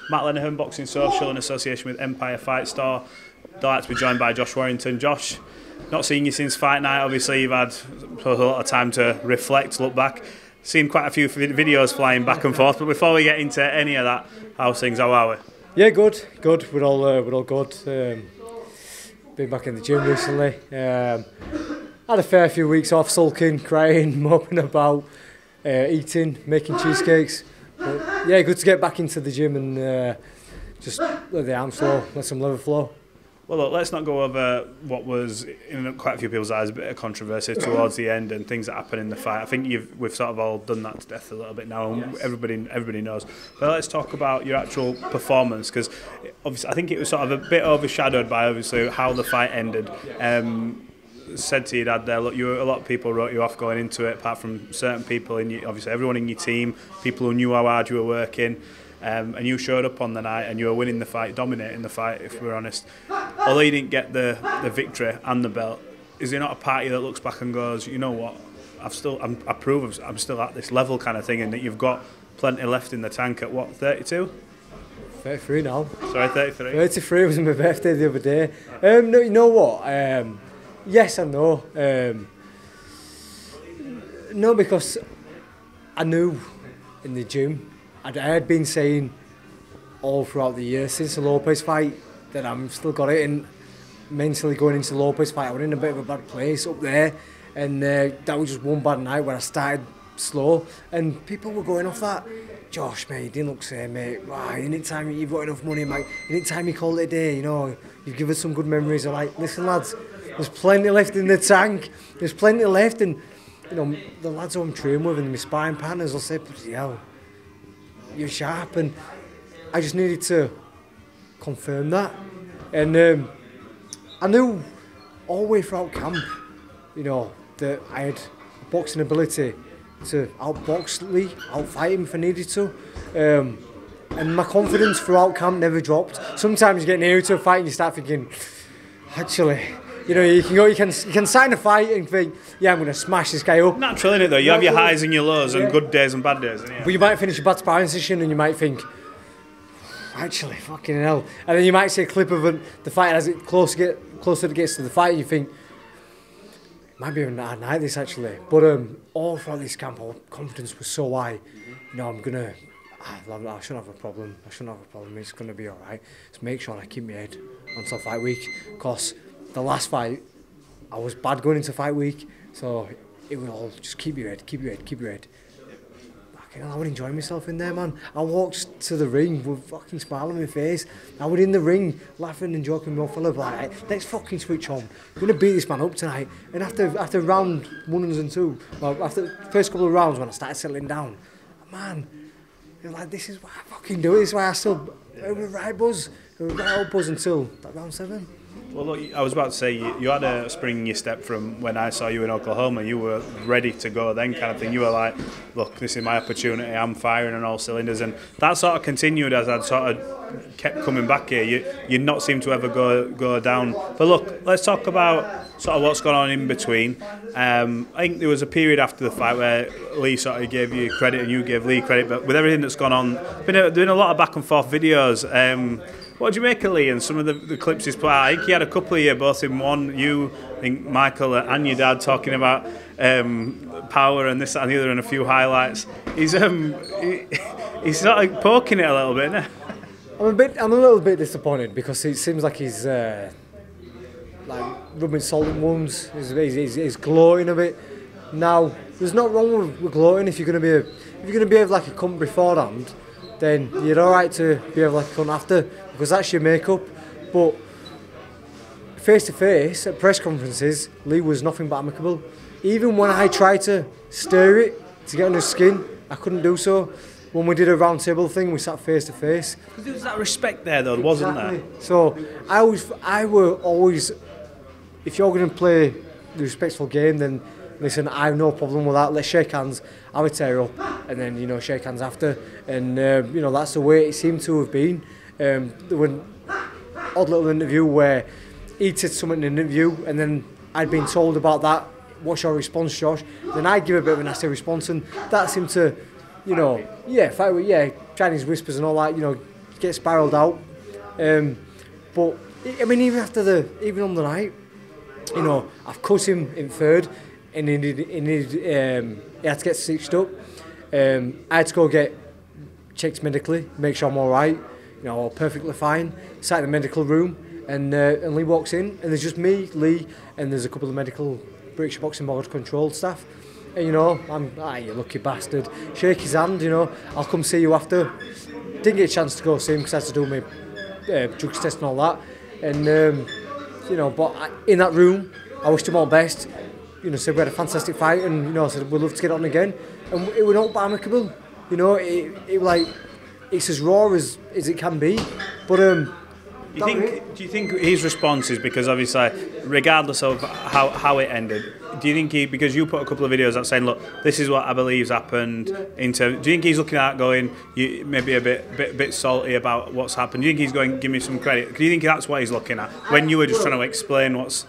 Matt Lenahan, Boxing Social, in association with Empire Fight Store. Delighted to be joined by Josh Warrington. Josh, not seen you since fight night. Obviously, you've had a lot of time to reflect, look back. Seen quite a few videos flying back and forth. But before we get into any of that, how's things? How are we? Yeah, good. We're all good. Been back in the gym recently. Had a fair few weeks off, sulking, crying, moping about, eating, making cheesecakes. But yeah, good to get back into the gym and just let the arms flow, let some liver flow. Well, look, let's not go over what was, in quite a few people's eyes, a bit of controversy towards the end and things that happened in the fight. I think we've sort of all done that to death a little bit now, and yes, everybody knows. But let's talk about your actual performance, because obviously I think it was sort of a bit overshadowed by obviously how the fight ended. Said to your dad there, look, a lot of people wrote you off going into it, apart from certain people in you, obviously everyone in your team, people who knew how hard you were working. And you showed up on the night and you were winning the fight, dominating the fight, if we're honest. Although you didn't get the victory and the belt, is there not a party that looks back and goes, you know what, I'm still at this level kind of thing, and that you've got plenty left in the tank at what, 32? 33 now. Sorry, 33? 33 was my birthday the other day. No, you know what? Yes and no. No, because I knew in the gym, I had been saying all throughout the year since the Lopez fight that I'm still got it, and mentally going into the Lopez fight I was in a bit of a bad place up there, and that was just one bad night where I started slow and people were going off that. Josh, mate, you didn't look same, mate. Wow, anytime you've got enough money, mate, anytime you call it a day, you know, you've given us some good memories. I'm like, listen lads, there's plenty left in the tank, there's plenty left, and you know, the lads who I'm training with and my sparring partners will say, bloody hell, you're sharp, and I just needed to confirm that. And I knew all the way throughout camp, you know, that I had boxing ability to outbox Leigh, outfight him if I needed to. And my confidence throughout camp never dropped. Sometimes you get near to a fight and you start thinking, actually, you know, you can sign a fight and think, yeah, I'm going to smash this guy up. Natural, isn't it, though? You have your highs and your lows, and good days and bad days. But you might finish a bad sparring session and you might think, actually, fucking hell. And then you might see a clip of the fight as it closer it gets to the fight, and you think, it might be a hard night this actually. But all throughout this camp, our confidence was so high. You know, I shouldn't have a problem. It's going to be all right. Just make sure I keep my head until fight week, because the last fight, I was bad going into fight week, so it was all just keep your head. Fucking hell, I would enjoy myself in there, man. I walked to the ring with fucking smile on my face. I was in the ring laughing and joking with my fellow, like, let's fucking switch on. We're going to beat this man up tonight. And after round 1 and 2, well, after the first couple of rounds when I started settling down, man, it was like, this is why I fucking do it. This is why I still, it was right buzz. It was right old buzz until that round 7. Well, look, I was about to say, you had a spring in your step from when I saw you in Oklahoma. You were ready to go then, kind of thing. You were like, look, this is my opportunity, I'm firing on all cylinders. And that sort of continued as I'd sort of kept coming back here. You not seem to ever go down. But look, let's talk about sort of what's gone on in between. I think there was a period after the fight where Leigh sort of gave you credit and you gave Leigh credit. But with everything that's gone on, there's been a lot of back and forth videos. What do you make of Leigh and some of the clips he's put out? I think he had a couple of years, both in one, you, I think Michael and your dad talking about power and this, that and the other, and a few highlights. He's sort of poking it a little bit, isn't he? I'm a little bit disappointed, because it seems like he's like rubbing salt in wounds. He's gloating a bit. Now, there's not wrong with gloating if you're going to behave like a cunt beforehand. Then you're all right to behave like a cunt after, because that's your makeup. But face to face at press conferences, Leigh was nothing but amicable. Even when I tried to stir it to get under his skin, I couldn't do so. When we did a round table thing, we sat face to face. There was that respect there, though, wasn't there? So I were always, if you're going to play the respectful game, then listen, I have no problem with that. Let's shake hands, have a tear up, and then, you know, shake hands after. And you know, that's the way it seemed to have been. There was an odd little interview where he'd said something in an interview, and then I'd been told about that. What's your response, Josh? Then I'd give a bit of a nasty response, and that seemed to, you know, Chinese whispers and all that, you know, get spiralled out. But I mean, even on the night, you know, I've cut him in third, and he had to get stitched up. I had to go get checked medically, make sure I'm all right. You know, perfectly fine. Sat in the medical room, and Leigh walks in, and there's just me, Leigh, and there's a couple of medical British Boxing Board control staff. And, you know, you lucky bastard. Shake his hand, you know, I'll come see you after. Didn't get a chance to go see him because I had to do my drugs test and all that. And, you know, but in that room, I wished him all the best. You know, said we had a fantastic fight, and, you know, said we'd love to get on again. And it was not amicable. You know, it like, it's as raw as it can be. But, do you think his response is because obviously, regardless of how it ended, do you think because you put a couple of videos out saying, look, this is what I believe's happened, do you think he's looking at going, maybe a bit salty about what's happened? Do you think he's going, give me some credit? Do you think that's what he's looking at when you were just trying to explain what's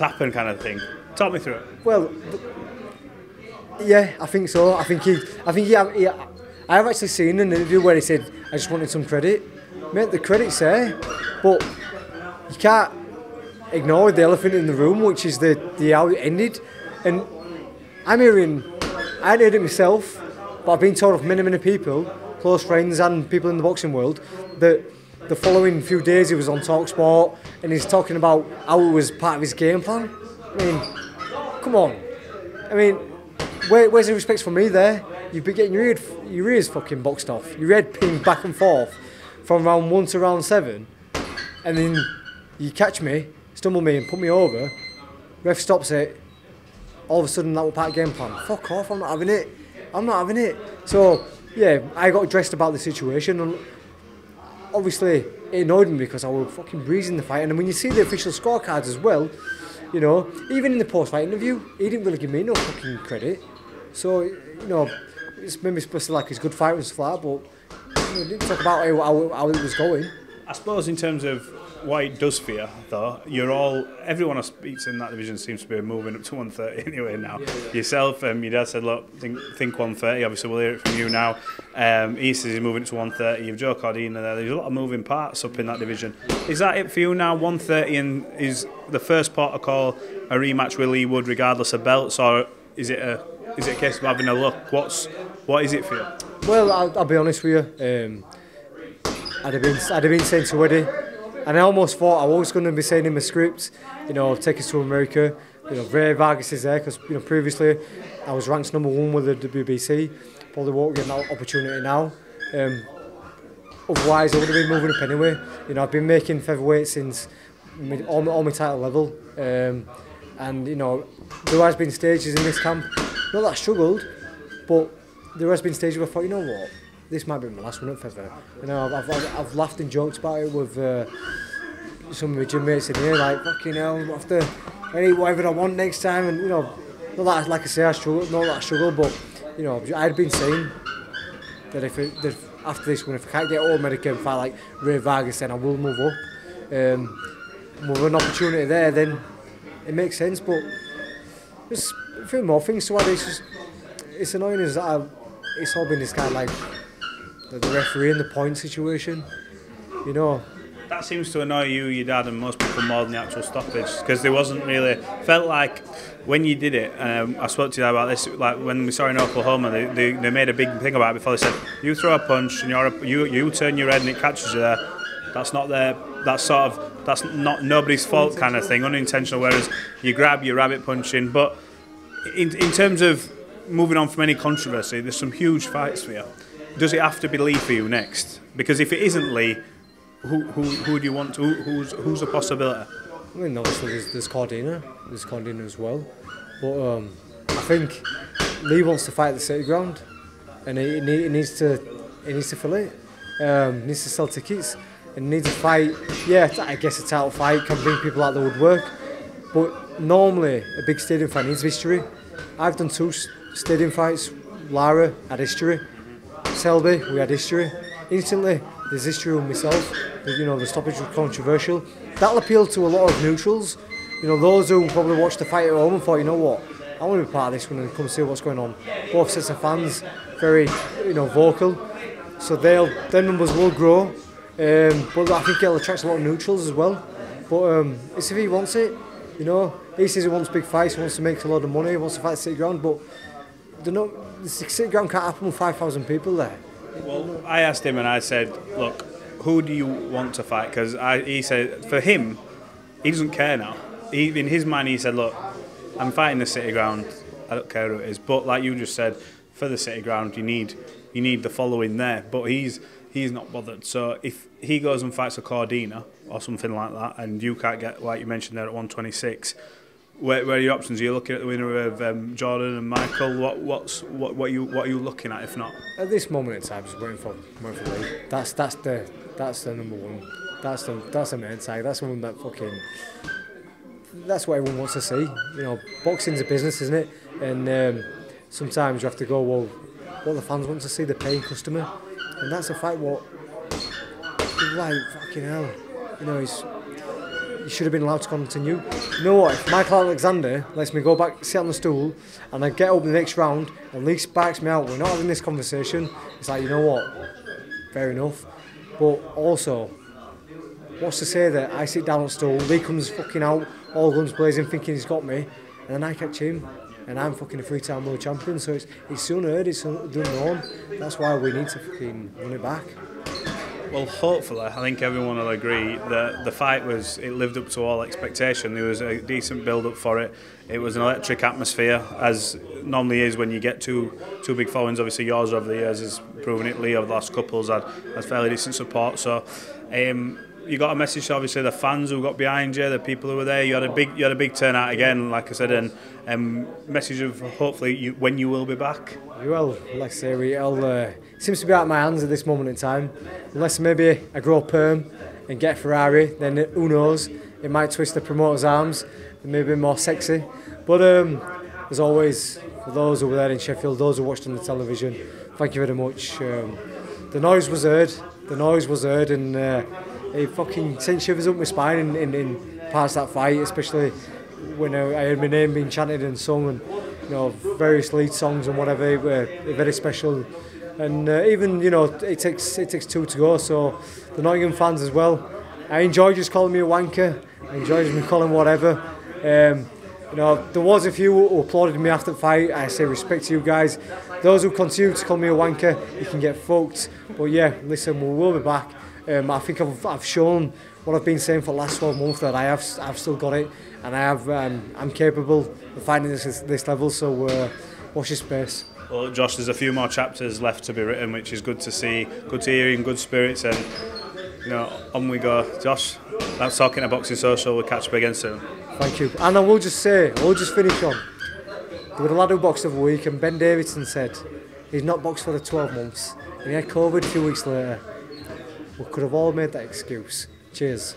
happened, kind of thing? Talk me through it. Well, yeah, I think so. I have actually seen an interview where he said, I just wanted some credit. Mate, the credit's there, but you can't ignore the elephant in the room, which is the how it ended. And I hadn't heard it myself, but I've been told of many people, close friends and people in the boxing world, that the following few days he was on TalkSport and he's talking about how it was part of his game plan. I mean, come on. I mean, where's the respect for me there? You've been getting your ears fucking boxed off, your head pinned back and forth from round 1 to round 7, and then you catch me, stumble me and put me over, ref stops it, all of a sudden that was part of the game plan. Fuck off, I'm not having it. So, yeah, I got dressed about the situation, and obviously it annoyed me because I was fucking breezing the fight. And when you see the official scorecards as well, you know, even in the post-fight interview, he didn't really give me no fucking credit. So, you know, it's maybe supposed to like his good fight and stuff like that, but we didn't talk about how it was going. I suppose in terms of what it does for you, though, everyone I speak to in that division seems to be moving up to 130 anyway now. Yeah. Yourself, your dad said, look, think 130. Obviously, we'll hear it from you now. He says he's moving to 130. You've Joe Cordina there. There's a lot of moving parts up in that division. Is that it for you now? 130 and is the first port of call a rematch with Leigh Wood, regardless of belts, or is it a case of having a look? What is it for you? Well, I'll be honest with you. I'd have been saying to Eddie, and I almost thought I was going to be saying in my script, you know, take us to America. You know, Ray Vargas is there because, you know, previously I was ranked #1 with the WBC. Probably won't get that opportunity now. Otherwise, I would have been moving up anyway. You know, I've been making featherweight since all my title level, and you know, there has been stages in this camp. Not that I struggled, but there has been stages where I thought, you know what, this might be my last one at feather. You know, I've laughed and joked about it with some of my gym mates in here, like, fucking hell, I have to eat whatever I want next time, and you know, not that, like I say, I struggle, but you know, I'd been saying that if after this one, if I can't get all America and fight like Ray Vargas, then I will move up. With an opportunity there, then it makes sense, but there's a few more things to add. It's annoying is that it's all been this kind of like the referee and the point situation, you know. That seems to annoy you, your dad, and most people more than the actual stoppage, because there wasn't really, felt like when you did it, I spoke to you about this, like when we saw in Oklahoma, they made a big thing about it before. They said, you throw a punch and you turn your head and it catches you there, that's not nobody's fault kind of thing, unintentional, whereas you grab, your rabbit punching. But in terms of moving on from any controversy, there's some huge fights for you. Does it have to be Leigh for you next? Because if it isn't Leigh, who do you want to? Who's a possibility? I mean, obviously there's Cordina as well, but I think Leigh wants to fight at the City Ground, and he needs to fill it. He needs to sell tickets, and needs to fight. Yeah, I guess a title fight can bring people out the woodwork, but normally a big stadium fight needs history. I've done 2 stadium fights. Lara had history. Selby, we had history. Instantly, there's history with myself. You know, the stoppage was controversial. That'll appeal to a lot of neutrals. You know, those who probably watched the fight at home and thought, you know what, I want to be part of this one and come see what's going on. Both sets of fans, very, you know, vocal. so their numbers will grow. But I think it'll attract a lot of neutrals as well. But it's if he wants it, you know. He says he wants big fights, he wants to make a lot of money, he wants to fight City Ground, but the City Ground can't happen with 5,000 people there. Well, I asked him and I said, look, who do you want to fight? Because he said, for him, he doesn't care now. In his mind, he said, look, I'm fighting the City Ground, I don't care who it is. But like you just said, for the City Ground, you need the following there. But he's not bothered. So if he goes and fights a Cordina or something like that, and you can't get, like you mentioned there, at 126, where are your options? Are you looking at the winner of Jordan and Michael? What are you looking at if not? At this moment in time, just waiting for Leigh. That's the number one. That's the main side. That's the one that fucking. That's what everyone wants to see. You know, boxing's a business, isn't it? And sometimes you have to go, well, what the fans want to see, the paying customer, and that's a fight. What? Like fucking hell, you know, he should have been allowed to continue. You know what? If Michael Alexander lets me go back, sit on the stool, and I get up the next round, and Leigh sparks me out, we're not having this conversation. It's like, you know what? Fair enough. But also, what's to say that I sit down on the stool, Leigh comes fucking out, all guns blazing, thinking he's got me, and then I catch him, and I'm fucking a three-time world champion. So it's soon heard, it's done known. That's why we need to fucking run it back. Well, hopefully, I think everyone will agree that the fight it lived up to all expectation. There was a decent build-up for it. It was an electric atmosphere, as normally is when you get two big followings. Obviously, yours over the years has proven it. Leigh over the last couple has had fairly decent support. So, you got a message to obviously the fans who got behind you, the people who were there. You had a big turnout again, like I said, and message of hopefully when you will be back. Well, like I say, seems to be out of my hands at this moment in time. Unless maybe I grow a perm and get a Ferrari, then who knows? It might twist the promoter's arms and maybe more sexy. But as always, for those who were there in Sheffield, those who watched on the television, thank you very much. The noise was heard, and it fucking sent shivers up my spine in parts of that fight, especially when I heard my name being chanted and sung, and you know, various lead songs and whatever. It were very special. And even, you know, it takes two to go, so the Nottingham fans as well. I enjoy just calling me a wanker. I enjoy just calling whatever. You know, there was a few who applauded me after the fight. I say respect to you guys. Those who continue to call me a wanker, you can get fucked. But yeah, listen, we will be back. I think I've shown what I've been saying for the last 12 months, that I've still got it, and I'm capable of fighting this level. So watch your space. Well, Josh, there's a few more chapters left to be written, which is good to see. Good to hear you in good spirits, and you know, on we go. Josh, that's talking to Boxing Social. We'll catch up again soon. Thank you. And I will just finish on. There was a lad who boxed the other week, and Ben Davison said he's not boxed for the 12 months, and he had COVID a few weeks later. We could have all made that excuse. Cheers.